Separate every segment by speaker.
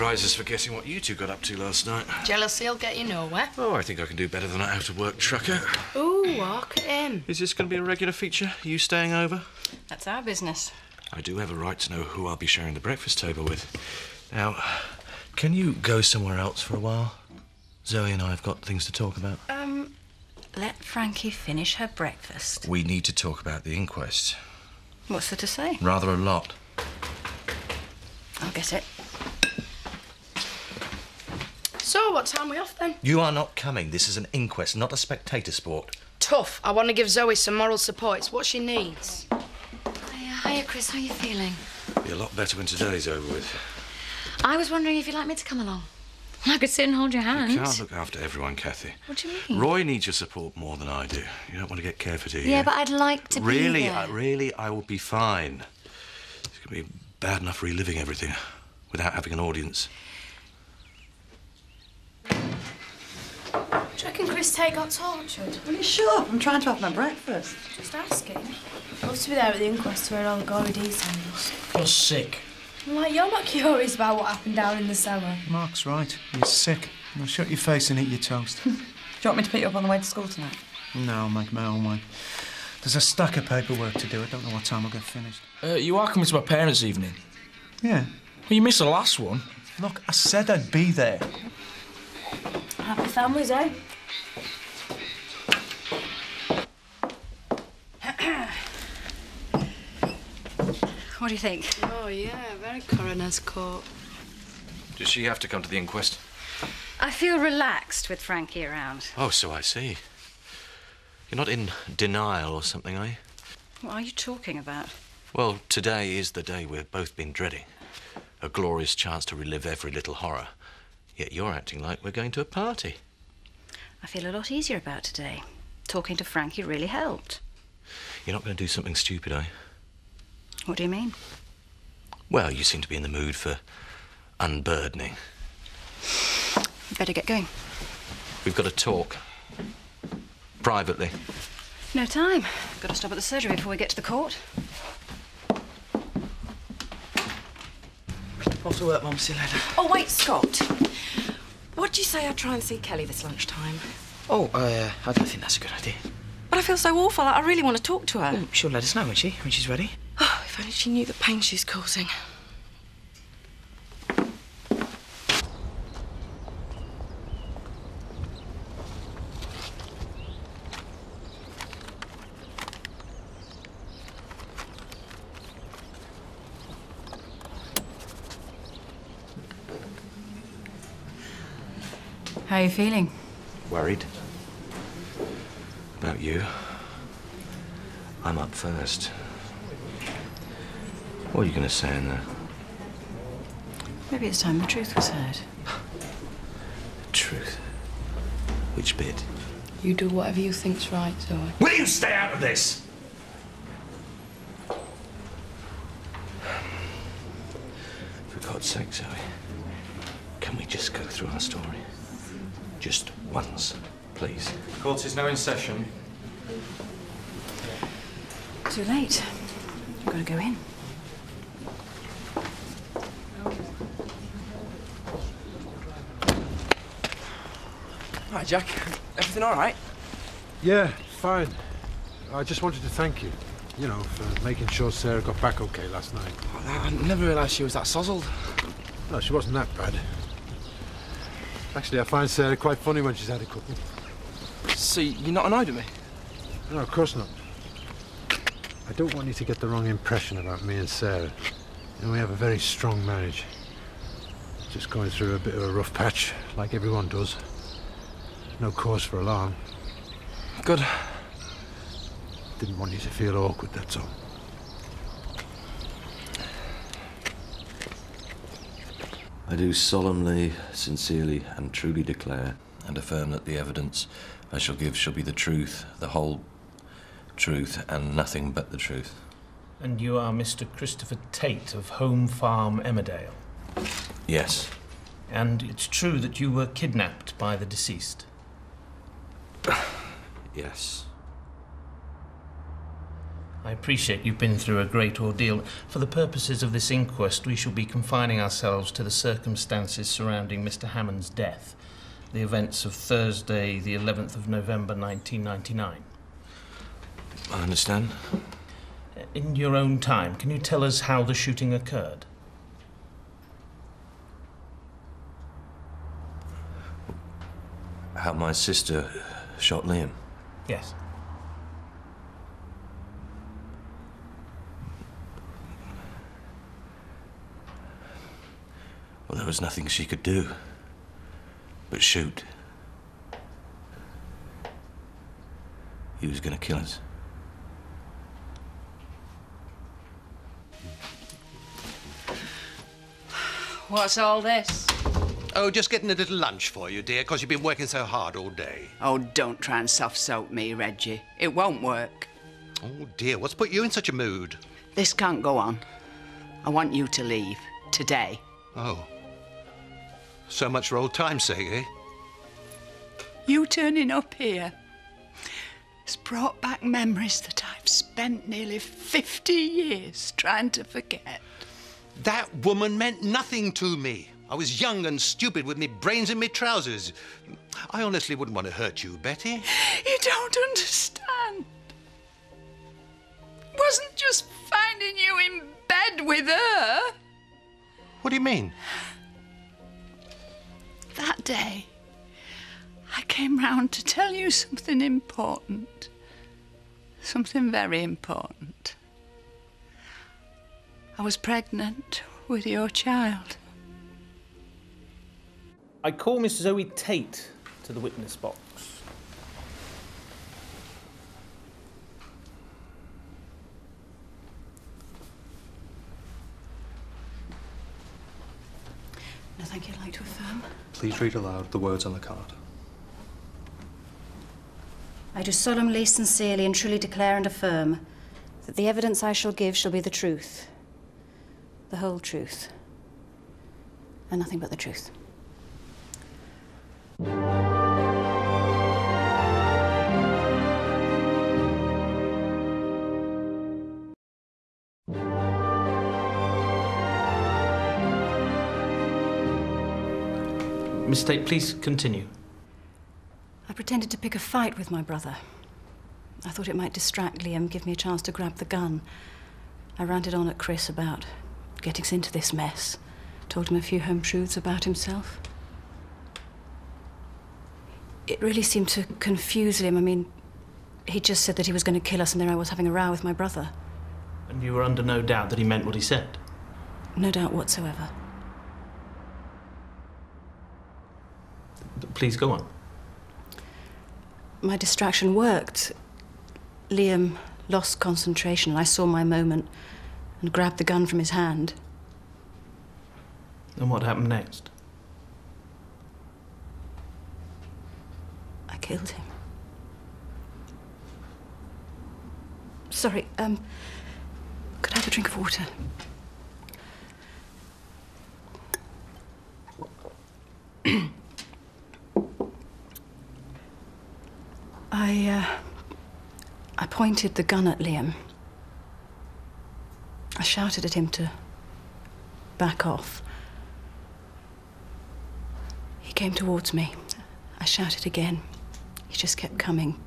Speaker 1: prizes for guessing what you two got up to last night.
Speaker 2: Jealousy will get you nowhere.
Speaker 1: Oh, I think I can do better than that out-of-work trucker.
Speaker 2: Ooh, look at him.
Speaker 1: Is this going to be a regular feature, you staying over?
Speaker 3: That's our business.
Speaker 1: I do have a right to know who I'll be sharing the breakfast table with. Now, can you go somewhere else for a while? Zoe and I have got things to talk about.
Speaker 3: Let Frankie finish her breakfast.
Speaker 1: We need to talk about the inquest.
Speaker 3: What's there to say?
Speaker 1: Rather a lot.
Speaker 3: I'll get it.
Speaker 2: So, what time are we off then?
Speaker 1: You are not coming. This is an inquest, not a spectator sport.
Speaker 2: Tough. I want to give Zoe some moral support. It's what she needs.
Speaker 4: Hiya, Chris. How are you feeling?
Speaker 1: Be a lot better when today's over with.
Speaker 4: I was wondering if you'd like me to come along. I could sit and hold your hand.
Speaker 1: You can't look after everyone, Kathy.
Speaker 4: What do you mean?
Speaker 1: Roy needs your support more than I do. You don't want to get careful, do you?
Speaker 4: Yeah, but I'd like to be there.
Speaker 1: Really, I will be fine. It's going to be bad enough reliving everything without having an audience.
Speaker 2: Do you reckon Chris Tate got tortured?
Speaker 5: Will you shut up? I'm trying to have my breakfast.
Speaker 2: Just asking. Loves to be there at the inquest where all the gory details.
Speaker 6: You're sick.
Speaker 2: Like, you're not curious about what happened down in the cellar.
Speaker 6: Mark's right. You're sick. Now shut your face and eat your toast.
Speaker 5: Do you want me to pick you up on the way to school tonight?
Speaker 6: No, I'll make my own way. There's a stack of paperwork to do. I don't know what time I'll get finished.
Speaker 7: You are coming to my parents' evening?
Speaker 6: Yeah.
Speaker 7: Well, you missed the last one.
Speaker 6: Look, I said I'd be there.
Speaker 2: Happy families, eh?
Speaker 3: What do you think?
Speaker 2: Oh, yeah, very coroner's court.
Speaker 1: Does she have to come to the inquest?
Speaker 3: I feel relaxed with Frankie around.
Speaker 1: Oh, so I see. You're not in denial or something, are you?
Speaker 3: What are you talking about?
Speaker 1: Well, today is the day we've both been dreading. A glorious chance to relive every little horror. Yet you're acting like we're going to a party.
Speaker 3: I feel a lot easier about today. Talking to Frankie really helped.
Speaker 1: You're not going to do something stupid, are you?
Speaker 3: What do you mean?
Speaker 1: Well, you seem to be in the mood for unburdening.
Speaker 3: You better get going.
Speaker 1: We've got to talk. Privately.
Speaker 3: No time. Got to stop at the surgery before we get to the court.
Speaker 6: Off to work, Mum. See you later.
Speaker 5: Oh, wait, Scott. What do you say I try and see Kelly this lunchtime?
Speaker 8: Oh, I don't think that's a good idea.
Speaker 5: But I feel so awful. I really want to talk to her.
Speaker 8: Oh, she'll let us know, when she's ready.
Speaker 5: Oh, if only she knew the pain she's causing.
Speaker 3: How are you feeling?
Speaker 1: Worried? About you? I'm up first. What are you going to say in there?
Speaker 3: Maybe it's time the truth was heard.
Speaker 1: Truth? Which bit?
Speaker 2: You do whatever you think's right, Zoe.
Speaker 1: Will you stay out of this? For God's sake, Zoe, can we just go through our story? Just once, please.
Speaker 7: Court is now in session.
Speaker 3: Too late. You've got to go in.
Speaker 8: Right, Jack. Everything all right?
Speaker 9: Yeah, fine. I just wanted to thank you, you know, for making sure Sarah got back okay last night.
Speaker 8: Oh, I never realised she was that sozzled.
Speaker 9: No, she wasn't that bad. Actually, I find Sarah quite funny when she's had a couple.
Speaker 8: So you're not annoyed with me?
Speaker 9: No, of course not. I don't want you to get the wrong impression about me and Sarah. You know, we have a very strong marriage. Just going through a bit of a rough patch, like everyone does. No cause for alarm.
Speaker 8: Good.
Speaker 9: Didn't want you to feel awkward, that's all.
Speaker 1: I do solemnly, sincerely, and truly declare and affirm that the evidence I shall give shall be the truth, the whole truth, and nothing but the truth.
Speaker 10: And you are Mr. Christopher Tate of Home Farm, Emmerdale?
Speaker 1: Yes.
Speaker 10: And it's true that you were kidnapped by the deceased?
Speaker 1: Yes.
Speaker 10: I appreciate you've been through a great ordeal. For the purposes of this inquest, we shall be confining ourselves to the circumstances surrounding Mr. Hammond's death, the events of Thursday, the 11th of November, 1999.
Speaker 1: I understand.
Speaker 10: In your own time, can you tell us how the shooting occurred?
Speaker 1: How my sister shot Liam.
Speaker 10: Yes.
Speaker 1: Well, there was nothing she could do but shoot. He was going to kill us.
Speaker 11: What's all this?
Speaker 12: Oh, just getting a little lunch for you, dear, because you've been working so hard all day.
Speaker 11: Oh, don't try and soft-soap me, Reggie. It won't work.
Speaker 12: Oh, dear, what's put you in such a mood?
Speaker 11: This can't go on. I want you to leave. Today.
Speaker 12: Oh. So much for old time's sake, eh?
Speaker 11: You turning up here has brought back memories that I've spent nearly 50 years trying to forget.
Speaker 12: That woman meant nothing to me. I was young and stupid with me brains in me trousers. I honestly wouldn't want to hurt you, Betty.
Speaker 11: You don't understand. It wasn't just finding you in bed with her.
Speaker 12: What do you mean?
Speaker 11: That day, I came round to tell you something important. Something very important. I was pregnant with your child.
Speaker 10: I call Miss Zoe Tate to the witness box.
Speaker 3: Nothing you'd like to affirm?
Speaker 6: Please read aloud the words on the card.
Speaker 3: I do solemnly, sincerely and truly declare and affirm that the evidence I shall give shall be the truth, the whole truth, and nothing but the truth.
Speaker 10: Miss Tate, please continue.
Speaker 3: I pretended to pick a fight with my brother. I thought it might distract Liam, give me a chance to grab the gun. I ranted on at Chris about getting us into this mess. Told him a few home truths about himself. It really seemed to confuse Liam. I mean, he just said that he was going to kill us, and there I was having a row with my brother.
Speaker 10: And you were under no doubt that he meant what he said?
Speaker 3: No doubt whatsoever.
Speaker 10: Please go on.
Speaker 3: My distraction worked. Liam lost concentration, and I saw my moment and grabbed the gun from his hand.
Speaker 10: And what happened next?
Speaker 3: I killed him. Sorry, could I have a drink of water? I pointed the gun at Liam. I shouted at him to back off. He came towards me. I shouted again. He just kept coming.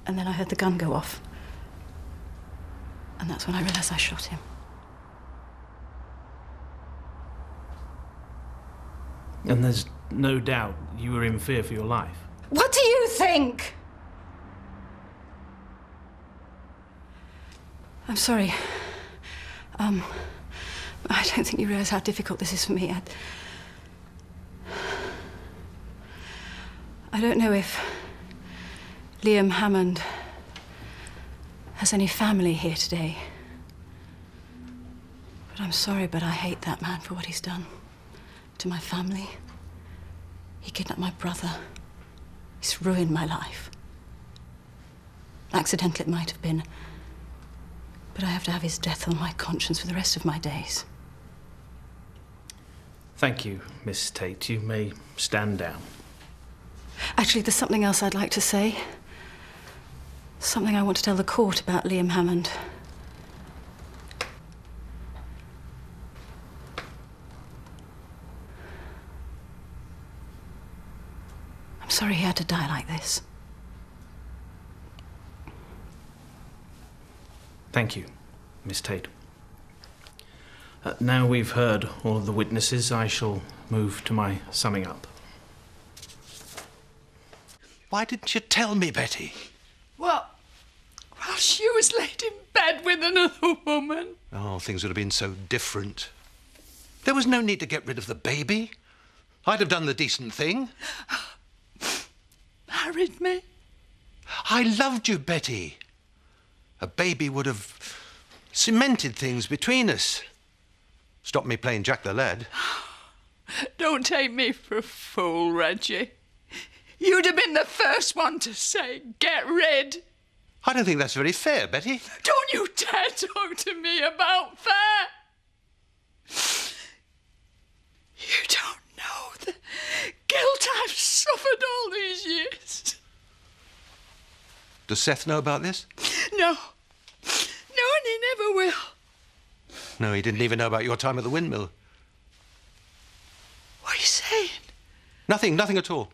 Speaker 3: And then I heard the gun go off. And that's when I realized I shot him.
Speaker 10: And there's no doubt you were in fear for your life.
Speaker 3: What do you think? I'm sorry. I don't think you realize how difficult this is for me. I don't know if Liam Hammond has any family here today. But I'm sorry, but I hate that man for what he's done to my family. He kidnapped my brother. He's ruined my life. Accidental it might have been, but I have to have his death on my conscience for the rest of my days.
Speaker 10: Thank you, Miss Tate. You may stand down.
Speaker 3: Actually, there's something else I'd like to say. Something I want to tell the court about Liam Hammond. I'm sorry he had to die like this.
Speaker 10: Thank you, Miss Tate. Now we've heard all of the witnesses, I shall move to my summing up.
Speaker 12: Why didn't you tell me, Betty?
Speaker 11: Well, she was laid in bed with another woman.
Speaker 12: Oh, things would have been so different. There was no need to get rid of the baby. I'd have done the decent thing.
Speaker 11: Married me?
Speaker 12: I loved you, Betty. A baby would have cemented things between us. Stopped me playing Jack the Lad.
Speaker 11: Don't take me for a fool, Reggie. You'd have been the first one to say, get rid.
Speaker 12: I don't think that's very fair, Betty.
Speaker 11: Don't you dare talk to me about fair. You don't know the guilt I've suffered all these years.
Speaker 12: Does Seth know about this?
Speaker 11: No. No, and he never will.
Speaker 12: No, he didn't even know about your time at the windmill.
Speaker 11: What are you saying?
Speaker 12: Nothing at all.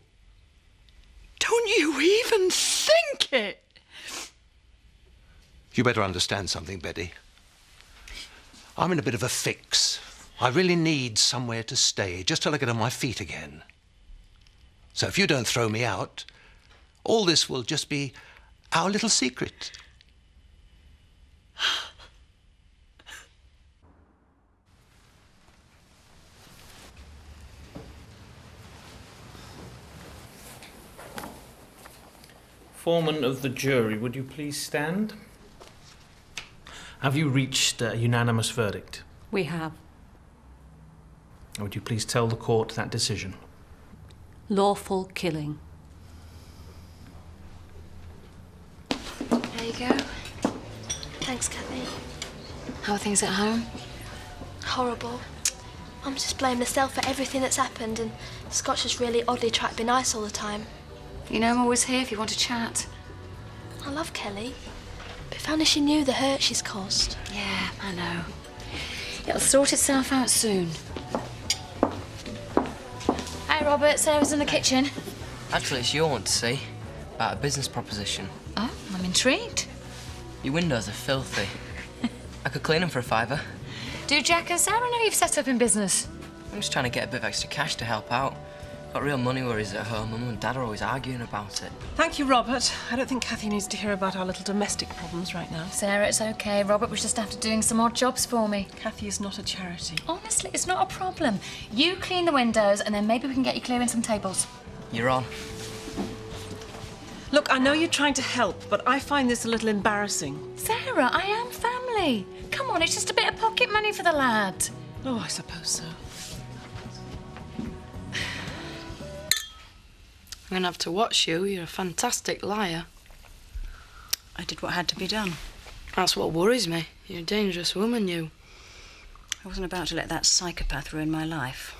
Speaker 11: Don't you even think it?
Speaker 12: You better understand something, Betty. I'm in a bit of a fix. I really need somewhere to stay, just till I get on my feet again. So if you don't throw me out, all this will just be our little secret.
Speaker 10: Foreman of the jury, would you please stand? Have you reached a unanimous verdict?
Speaker 3: We have.
Speaker 10: Would you please tell the court that decision?
Speaker 3: Lawful killing.
Speaker 4: There you go.
Speaker 2: Thanks, Kathy.
Speaker 4: How are things at home?
Speaker 2: Horrible. Mum's just blamed herself for everything that's happened, and Scott's just really oddly trying to be nice all the time.
Speaker 4: You know I'm always here if you want to chat.
Speaker 2: I love Kelly, but if only she knew the hurt she's caused.
Speaker 4: Yeah, I know. It'll sort itself out soon. Hey, Robert, Sarah's in the kitchen.
Speaker 8: Actually, it's your one to see. About a business proposition.
Speaker 4: Oh, I'm intrigued.
Speaker 8: Your windows are filthy. I could clean them for £5.
Speaker 4: Do Jack and Sarah know you've set up in business?
Speaker 8: I'm just trying to get a bit of extra cash to help out. Got real money worries at home. Mum and Dad are always arguing about it.
Speaker 5: Thank you, Robert. I don't think Kathy needs to hear about our little domestic problems right now.
Speaker 4: Sarah, it's okay. Robert was just after doing some odd jobs for me.
Speaker 5: Kathy is not a charity.
Speaker 4: Honestly, it's not a problem. You clean the windows and then maybe we can get you clearing some tables.
Speaker 8: You're on.
Speaker 5: Look, I know you're trying to help, but I find this a little embarrassing.
Speaker 4: Sarah, I am family. Come on, it's just a bit of pocket money for the lad.
Speaker 5: Oh, I suppose so.
Speaker 13: I'm gonna have to watch you. You're a fantastic liar.
Speaker 3: I did what had to be done.
Speaker 13: That's what worries me. You're a dangerous woman, you.
Speaker 3: I wasn't about to let that psychopath ruin my life.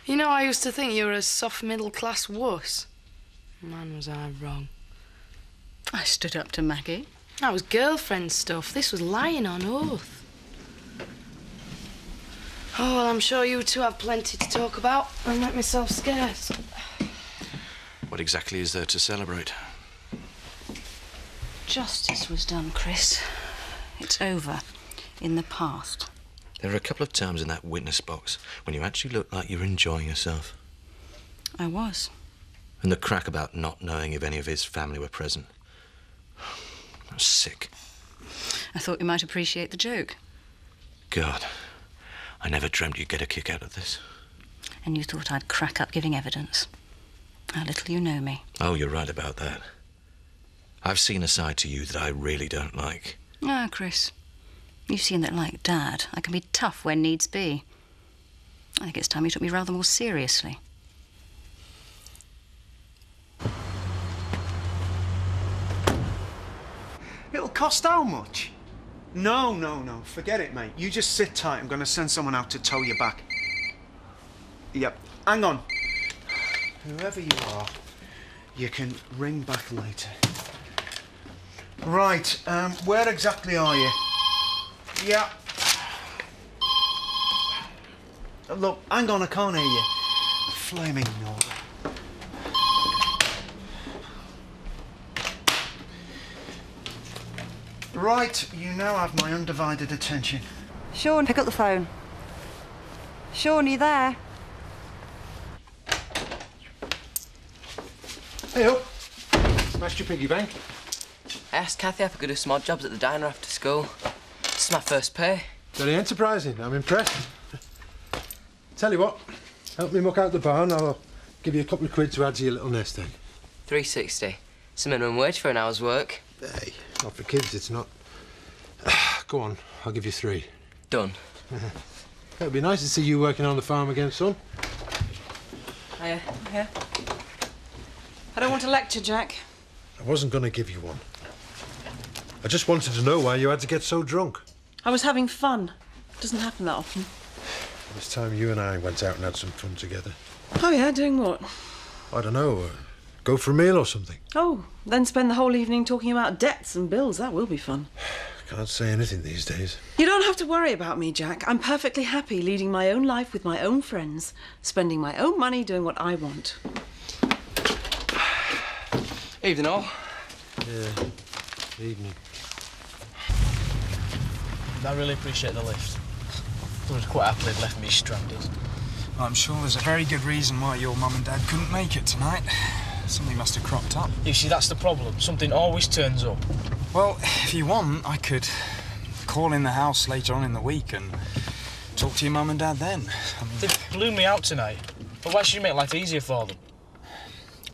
Speaker 13: You know, I used to think you were a soft middle-class wuss. Man, was I wrong.
Speaker 3: I stood up to Maggie.
Speaker 13: That was girlfriend stuff. This was lying on oath. Oh, well, I'm sure you two have plenty to talk about. I'll make myself scarce.
Speaker 1: What exactly is there to celebrate?
Speaker 3: Justice was done, Chris. It's over. In the past.
Speaker 1: There are a couple of times in that witness box when you actually looked like you were enjoying yourself.
Speaker 3: I was.
Speaker 1: And the crack about not knowing if any of his family were present. I was sick.
Speaker 3: I thought you might appreciate the joke.
Speaker 1: God, I never dreamt you'd get a kick out of this.
Speaker 3: And you thought I'd crack up giving evidence. How little you know me.
Speaker 1: Oh, you're right about that. I've seen a side to you that I really don't like.
Speaker 3: Ah, Chris. You've seen that, like Dad, I can be tough when needs be. I think it's time you took me rather more seriously.
Speaker 6: It'll cost how much? No. Forget it, mate. You just sit tight. I'm going to send someone out to tow you back. Yep. Hang on. Whoever you are, you can ring back later. Right, where exactly are you? Yeah. Look, hang on, I can't hear you. Flaming naughty. Right, you now have my undivided attention.
Speaker 14: Sean, pick up the phone. Sean, are you there?
Speaker 12: Hey up. Smashed your piggy bank.
Speaker 8: I asked Kathy if I could do some odd jobs at the diner after school. This is my first pay.
Speaker 9: Very enterprising. I'm impressed. Tell you what, help me muck out the barn. I'll give you a couple of quid to add to your little nest egg.
Speaker 8: $3.60. It's the minimum wage for an hour's work.
Speaker 9: Hey, not for kids, it's not. Go on, I'll give you 3.
Speaker 8: Done.
Speaker 9: It'd be nice to see you working on the farm again, son.
Speaker 3: Hiya. Hiya. I don't want a lecture, Jack.
Speaker 9: I wasn't going to give you one. I just wanted to know why you had to get so drunk.
Speaker 3: I was having fun. Doesn't happen that often.
Speaker 9: This time you and I went out and had some fun together.
Speaker 3: Oh, yeah? Doing what?
Speaker 9: I don't know, go for a meal or something.
Speaker 3: Oh, then spend the whole evening talking about debts and bills. That will be fun.
Speaker 9: Can't say anything these days.
Speaker 3: You don't have to worry about me, Jack. I'm perfectly happy leading my own life with my own friends, spending my own money doing what I want.
Speaker 15: Evening, all.
Speaker 9: Yeah, evening.
Speaker 7: I really appreciate the lift. I would quite happily have left me stranded.
Speaker 16: I'm sure there's a very good reason why your mum and dad couldn't make it tonight. Something must have cropped up.
Speaker 7: You see, that's the problem. Something always turns up.
Speaker 16: Well, if you want, I could call in the house later on in the week and talk to your mum and dad then. I mean,
Speaker 7: They blew me out tonight. But why should you make life easier for them?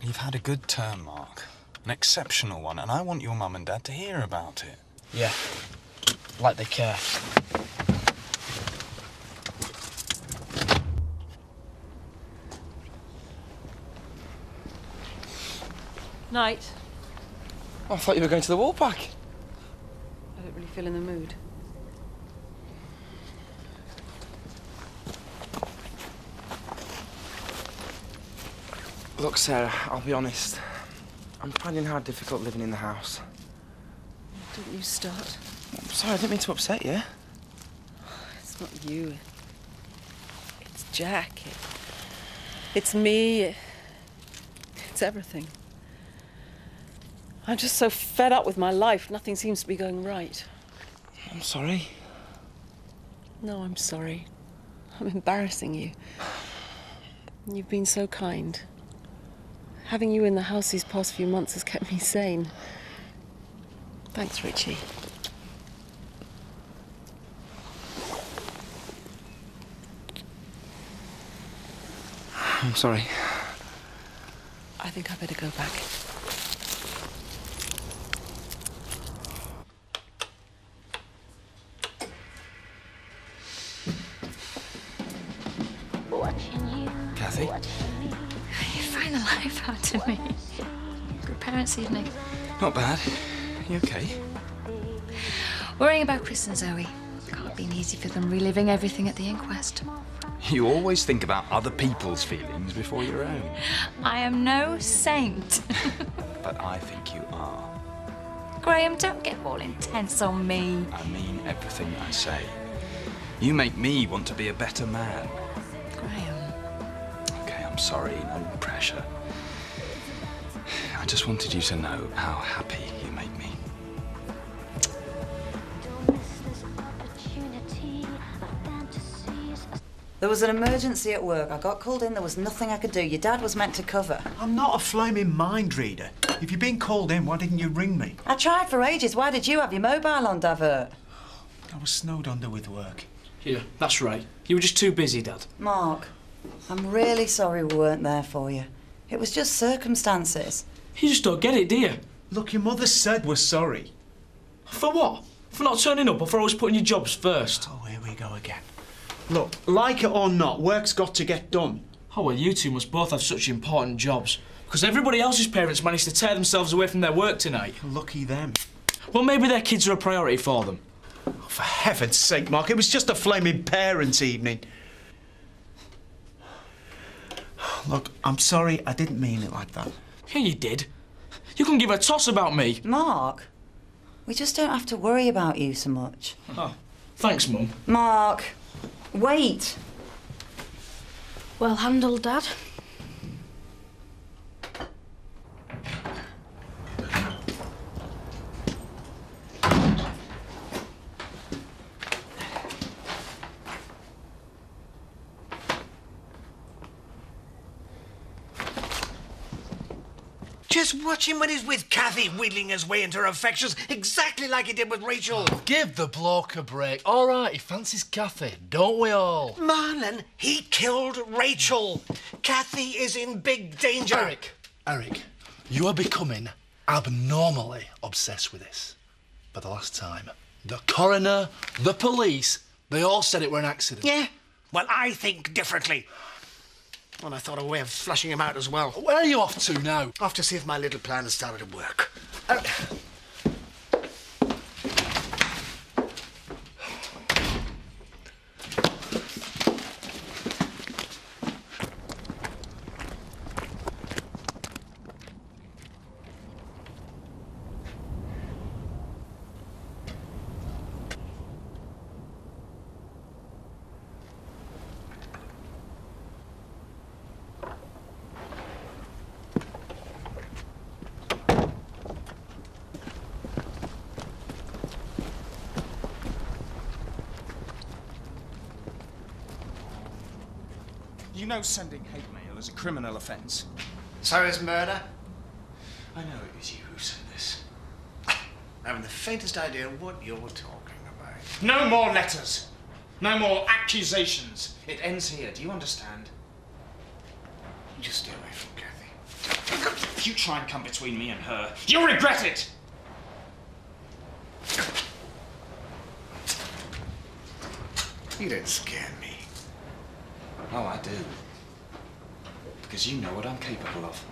Speaker 16: you've had a good term, Mark. An exceptional one, and I want your mum and dad to hear about it.
Speaker 7: Yeah. Like they care.
Speaker 3: Night.
Speaker 15: I thought you were going to the Woolpack.
Speaker 3: I don't really feel in the mood.
Speaker 15: Look, Sarah, I'll be honest. I'm finding how difficult living in the house.
Speaker 3: Don't you start.
Speaker 15: I'm sorry, I didn't mean to upset you.
Speaker 3: It's not you. It's Jack. It's me. It's everything. I'm just so fed up with my life. Nothing seems to be going right.
Speaker 15: I'm sorry.
Speaker 3: No, I'm sorry. I'm embarrassing you. You've been so kind. Having you in the house these past few months has kept me sane. Thanks, Richie.
Speaker 15: I'm sorry.
Speaker 3: I think I better go back.
Speaker 15: Kathy?
Speaker 4: You find the life out of me. Good parents' evening.
Speaker 15: Not bad. You okay?
Speaker 4: Worrying about Chris and Zoe. Can't have been easy for them reliving everything at the inquest.
Speaker 16: You always think about other people's feelings before your own.
Speaker 4: I am no saint.
Speaker 16: But I think you are.
Speaker 4: Graham, don't get all intense on me.
Speaker 16: I mean everything I say. You make me want to be a better man.
Speaker 4: Graham.
Speaker 16: Okay, I'm sorry, no pressure. I just wanted you to know how happy you make me.
Speaker 14: There was an emergency at work. I got called in. There was nothing I could do. Your dad was meant to cover.
Speaker 6: I'm not a flaming mind reader. If you've been called in, why didn't you ring me?
Speaker 14: I tried for ages. Why did you have your mobile on, Davert?
Speaker 6: I was snowed under with work.
Speaker 7: Yeah, that's right. You were just too busy, Dad.
Speaker 14: Mark, I'm really sorry we weren't there for you. It was just circumstances.
Speaker 7: You just don't get it, do you?
Speaker 6: Look, your mother said we're sorry.
Speaker 7: For what? For not turning up or for always putting your jobs first?
Speaker 6: Oh, here we go again. Look, like it or not, work's got to get done.
Speaker 7: Oh, well, you two must both have such important jobs. Because everybody else's parents managed to tear themselves away from their work tonight.
Speaker 6: Lucky them.
Speaker 7: Well, maybe their kids are a priority for them.
Speaker 6: Oh, for heaven's sake, Mark, it was just a flaming parents' evening. Look, I'm sorry, I didn't mean it like that.
Speaker 7: Yeah, you did. You couldn't give a toss about me.
Speaker 14: Mark, We just don't have to worry about you so much.
Speaker 7: Oh, thanks, Mum.
Speaker 14: Mark, wait.
Speaker 13: Well handled, Dad.
Speaker 17: Just watch him when he's with Kathy, wheedling his way into her affections, exactly like he did with Rachel.
Speaker 18: Give the bloke a break. All right, he fancies Kathy, don't we all?
Speaker 17: Marlon, he killed Rachel. Kathy is in big danger.
Speaker 18: Eric, you are becoming abnormally obsessed with this. For the last time. The coroner, the police, they all said it were an accident.
Speaker 17: Yeah, well, I think differently. Well, I thought of a way of flushing him out as well.
Speaker 18: Where are you off to now?
Speaker 17: Off to see if my little plan has started to work.
Speaker 6: You know sending hate mail is a criminal offence.
Speaker 17: So is murder.
Speaker 6: I know it is you who sent this.
Speaker 17: I haven't the faintest idea what you're talking about.
Speaker 6: No more letters. No more accusations. It ends here. Do you understand?
Speaker 17: Just stay away from Kathy.
Speaker 6: If you try and come between me and her, you'll regret it!
Speaker 17: You don't scare me.
Speaker 6: Oh, I do. Because you know what I'm capable of.